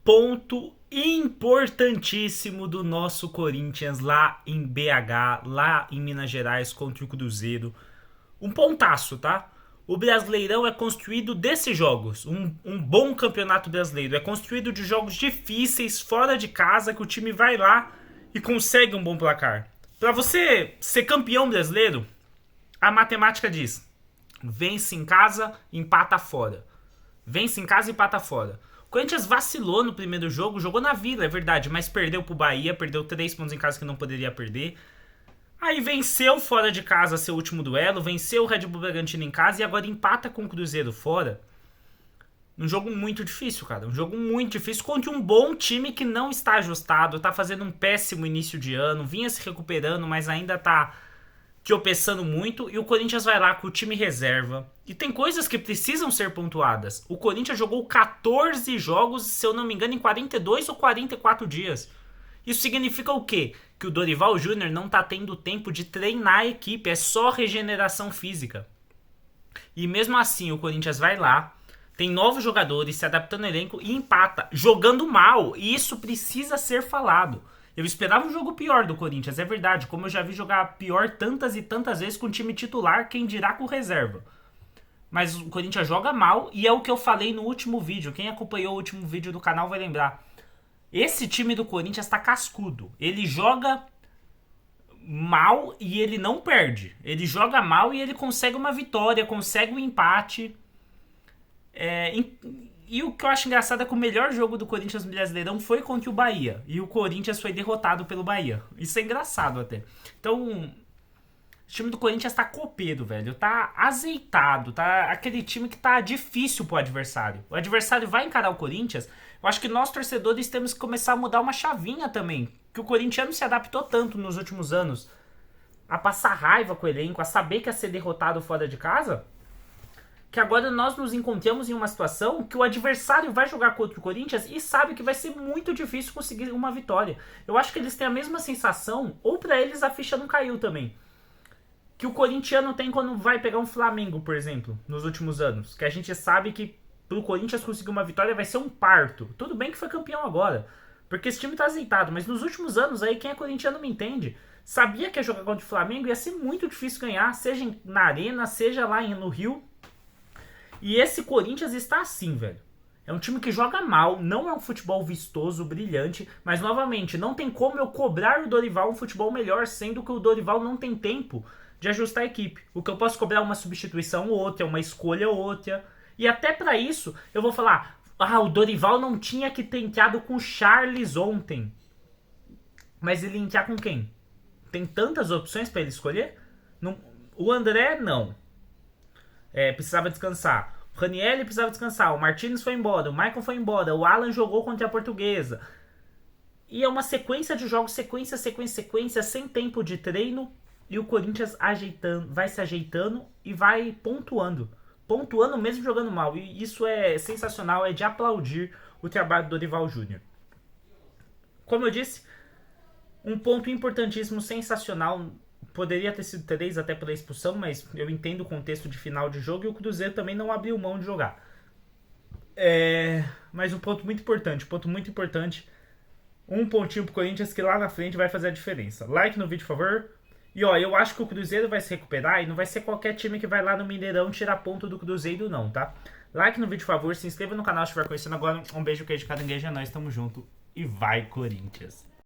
ponto importantíssimo do nosso Corinthians lá em BH, lá em Minas Gerais contra o Cruzeiro. Um pontaço, tá? O Brasileirão é construído desses jogos. Um bom campeonato brasileiro é construído de jogos difíceis, fora de casa, que o time vai lá e consegue um bom placar. Pra você ser campeão brasileiro, a matemática diz: vence em casa, empata fora. Vence em casa e empata fora. O Corinthians vacilou no primeiro jogo, jogou na Vila, é verdade, mas perdeu pro Bahia, perdeu 3 pontos em casa que não poderia perder. Aí venceu fora de casa seu último duelo, venceu o Red Bull Bragantino em casa e agora empata com o Cruzeiro fora. Um jogo muito difícil, cara. Um jogo muito difícil contra um bom time que não está ajustado, tá fazendo um péssimo início de ano, vinha se recuperando, mas ainda tá tropeçando muito. E o Corinthians vai lá com o time reserva. E tem coisas que precisam ser pontuadas. O Corinthians jogou 14 jogos, se eu não me engano, em 42 ou 44 dias. Isso significa o quê? Que o Dorival Júnior não tá tendo tempo de treinar a equipe, é só regeneração física. E mesmo assim o Corinthians vai lá, tem novos jogadores, se adaptando ao elenco e empata, jogando mal. E isso precisa ser falado. Eu esperava um jogo pior do Corinthians, é verdade, como eu já vi jogar pior tantas e tantas vezes com o time titular, quem dirá com reserva. Mas o Corinthians joga mal e é o que eu falei no último vídeo. Quem acompanhou o último vídeo do canal vai lembrar. Esse time do Corinthians tá cascudo. Ele joga mal e ele não perde. Ele joga mal e ele consegue uma vitória, consegue um empate. E o que eu acho engraçado é que o melhor jogo do Corinthians no Brasileirão foi contra o Bahia. E o Corinthians foi derrotado pelo Bahia. Isso é engraçado até. Então, o time do Corinthians tá copeiro, velho. Tá azeitado. Tá aquele time que tá difícil pro adversário. O adversário vai encarar o Corinthians. Eu acho que nós, torcedores, temos que começar a mudar uma chavinha também. Que o corintiano se adaptou tanto nos últimos anos a passar raiva com o elenco, a saber que ia ser derrotado fora de casa, que agora nós nos encontramos em uma situação que o adversário vai jogar contra o Corinthians e sabe que vai ser muito difícil conseguir uma vitória. Eu acho que eles têm a mesma sensação, ou pra eles a ficha não caiu também, que o corintiano tem quando vai pegar um Flamengo, por exemplo, nos últimos anos. Que a gente sabe que pro Corinthians conseguir uma vitória vai ser um parto. Tudo bem que foi campeão agora, porque esse time tá azeitado, mas nos últimos anos aí, quem é corintiano me entende. Sabia que ia jogar contra o Flamengo, ia ser muito difícil ganhar, seja na Arena, seja lá no Rio. E esse Corinthians está assim, velho. É um time que joga mal, não é um futebol vistoso, brilhante, mas novamente, não tem como eu cobrar o Dorival um futebol melhor, sendo que o Dorival não tem tempo de ajustar a equipe. O que eu posso cobrar é uma substituição ou outra, uma escolha ou outra. E até pra isso, eu vou falar: o Dorival não tinha que ter entrado com o Charles ontem. Mas ele entrar com quem? Tem tantas opções pra ele escolher? Não, o André, não. Precisava descansar. O Ranieri precisava descansar. O Martins foi embora. O Maicon foi embora. O Alan jogou contra a Portuguesa. E é uma sequência de jogos, sequência, sem tempo de treino. E o Corinthians vai se ajeitando e vai pontuando. Pontuando mesmo jogando mal. E isso é sensacional, é de aplaudir o trabalho do Dorival Júnior. Como eu disse, um ponto importantíssimo, sensacional. Poderia ter sido 3 até pela expulsão, mas eu entendo o contexto de final de jogo e o Cruzeiro também não abriu mão de jogar. Mas um ponto muito importante. Um pontinho pro Corinthians que lá na frente vai fazer a diferença. Like no vídeo, por favor. E eu acho que o Cruzeiro vai se recuperar e não vai ser qualquer time que vai lá no Mineirão tirar ponto do Cruzeiro, não, tá? Like no vídeo, por favor. Se inscreva no canal se estiver conhecendo agora. Um beijo, queijo, caranguejo. É nóis, tamo junto. E vai, Corinthians!